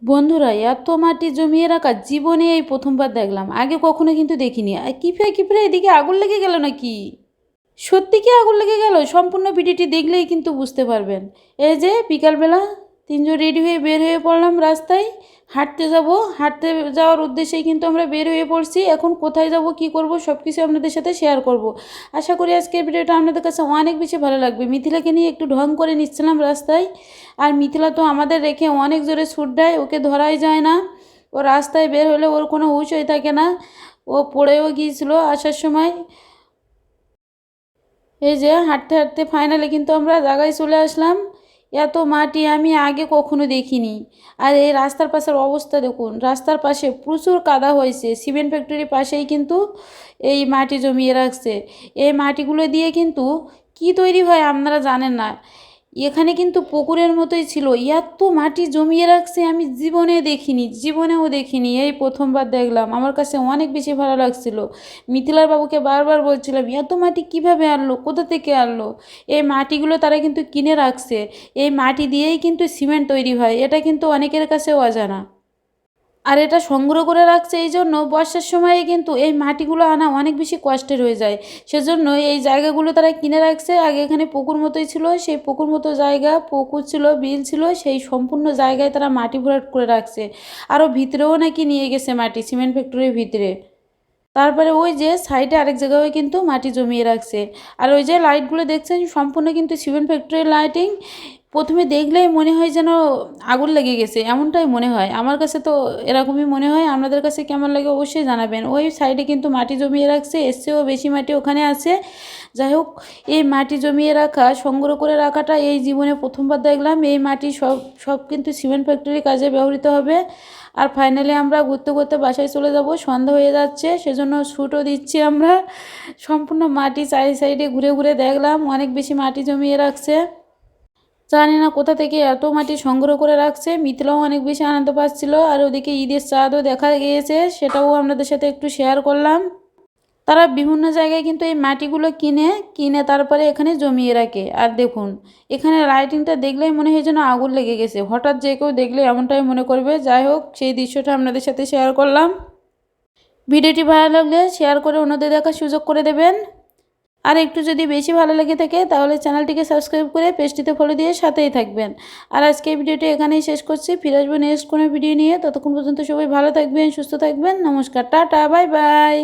বন্ধুরা, এত মাটি জমিয়ে রাখা জীবনে এই প্রথমবার দেখলাম। আগে কখনো কিন্তু দেখিনি। আর কিপড়ে কিপড়ে এদিকে আগুন লেগে গেল নাকি? সত্যি কি আগুন লেগে গেল? সম্পূর্ণ ভিডিওটি দেখলেই কিন্তু বুঝতে পারবেন। এই যে বিকালবেলা তিনজন রেডি হয়ে বের হয়ে পড়লাম রাস্তায়। হাঁটতে যাব। হাঁটতে যাওয়ার উদ্দেশ্যেই কিন্তু আমরা বের হয়ে পড়ছি। এখন কোথায় যাব, কি করব, সব কিছু আপনাদের সাথে শেয়ার করব। আশা করি আজকের ভিডিওটা আপনাদের কাছে অনেক বেশি ভালো লাগবে। মিথিলাকে নিয়ে একটু ঢং করে নিচ্ছিলাম রাস্তায়। আর মিথিলা তো আমাদের রেখে অনেক জোরে ছুট দেয়, ওকে ধরাই যায় না। ও রাস্তায় বের হলে ওর কোনো হুঁশই থাকে না। ও পড়েও গিয়েছিল আসার সময়। এই যে হাঁটতে হাঁটতে ফাইনালি কিন্তু আমরা জায়গায় চলে আসলাম। এত মাটি আমি আগে কখনো দেখিনি। আর এই রাস্তার পাশের অবস্থা দেখুন, রাস্তার পাশে প্রচুর কাদা হয়েছে। সিমেন্ট ফ্যাক্টরির পাশেই কিন্তু এই মাটি জমিয়ে রাখছে। এই মাটিগুলো দিয়ে কিন্তু কি তৈরি হয় আপনারা জানেন না। এখানে কিন্তু পুকুরের মতোই ছিল, এত মাটি জমিয়ে রাখছে আমি জীবনেও দেখিনি, এই প্রথমবার দেখলাম। আমার কাছে অনেক বেশি ভালো লাগছিল। মিথিলার বাবুকে বারবার বলছিলাম, এত মাটি কিভাবে আনলো, কোথা থেকে আনলো? এই মাটিগুলো তারা কিন্তু কিনে রাখছে। এই মাটি দিয়েই কিন্তু সিমেন্ট তৈরি হয়, এটা কিন্তু অনেকের কাছেও অজানা। আর এটা সংগ্রহ করে রাখছে এই জন্য বর্ষার সময়ে কিন্তু এই মাটিগুলো আনা অনেক বেশি কষ্টের হয়ে যায়। সেজন্য এই জায়গাগুলো তারা কিনে রাখছে। আগে এখানে পুকুর মতোই ছিল, সেই পুকুর মতো জায়গা, পুকুর ছিল, বিল ছিল, সেই সম্পূর্ণ জায়গায় তারা মাটি ভরাট করে রাখছে। আরও ভিতরেও নাকি নিয়ে গেছে মাটি, সিমেন্ট ফ্যাক্টরির ভিতরে। তারপরে ওই যে সাইডে আরেক জায়গায় কিন্তু মাটি জমিয়ে রাখছে। আর ওই যে লাইটগুলো দেখছেন সম্পূর্ণ কিন্তু সিমেন্ট ফ্যাক্টরির লাইটিং। প্রথমে দেখলেই মনে হয় যেন আগুন লেগে গেছে, এমনটাই মনে হয়। আমার কাছে তো এরকমই মনে হয়। আপনাদের কাছে কেমন লাগে অবশ্যই জানাবেন। ওই সাইডে কিন্তু মাটি জমিয়ে রাখছে, এর চেয়েও বেশি মাটি ওখানে আছে। যাই হোক, এই মাটি জমিয়ে রাখা, সংগ্রহ করে রাখাটা এই জীবনে প্রথমবার দেখলাম। এই মাটি সব সব কিন্তু সিমেন্ট ফ্যাক্টরির কাজে ব্যবহৃত হবে। আর ফাইনালি আমরা ঘুরতে ঘুরতে বাসায় চলে যাব, সন্ধ্যা হয়ে যাচ্ছে, সেজন্য শ্যুটও দিচ্ছি আমরা। সম্পূর্ণ মাটি চারি সাইডে ঘুরে ঘুরে দেখলাম, অনেক বেশি মাটি জমিয়ে রাখছে। জানি না কোথা থেকে এত মাটি সংগ্রহ করে রাখছে। মিথিলাও অনেক বেশি আনন্দ পাচ্ছিল। আর ওদিকে ঈদের চাঁদও দেখা গিয়েছে, সেটাও আপনাদের সাথে একটু শেয়ার করলাম। তারা বিভিন্ন জায়গায় কিন্তু এই মাটিগুলো কিনে কিনে তারপরে এখানে জমিয়ে রাখে। আর দেখুন, এখানে লাইটিংটা দেখলেই মনে হয় যেন আগুন লেগে গেছে। হঠাৎ যে কেউ দেখলে এমনটাই মনে করবে। যাই হোক, সেই দৃশ্যটা আপনাদের সাথে শেয়ার করলাম। ভিডিওটি ভালো লাগলে শেয়ার করে অন্যদের দেখার সুযোগ করে দেবেন। আর একটু যদি বেশি ভালো লেগে থাকে তাহলে চ্যানেলটিকে সাবস্ক্রাইব করে পেজটিতে ফলো দিয়ে সাথেই থাকবেন। আর আজকে এই ভিডিওটি এখানেই শেষ করছি। ফিরে আসবো নেক্সট কোনো ভিডিও নিয়ে। ততক্ষণ পর্যন্ত সবাই ভালো থাকবেন, সুস্থ থাকবেন। নমস্কার, টাটা, বাই বাই।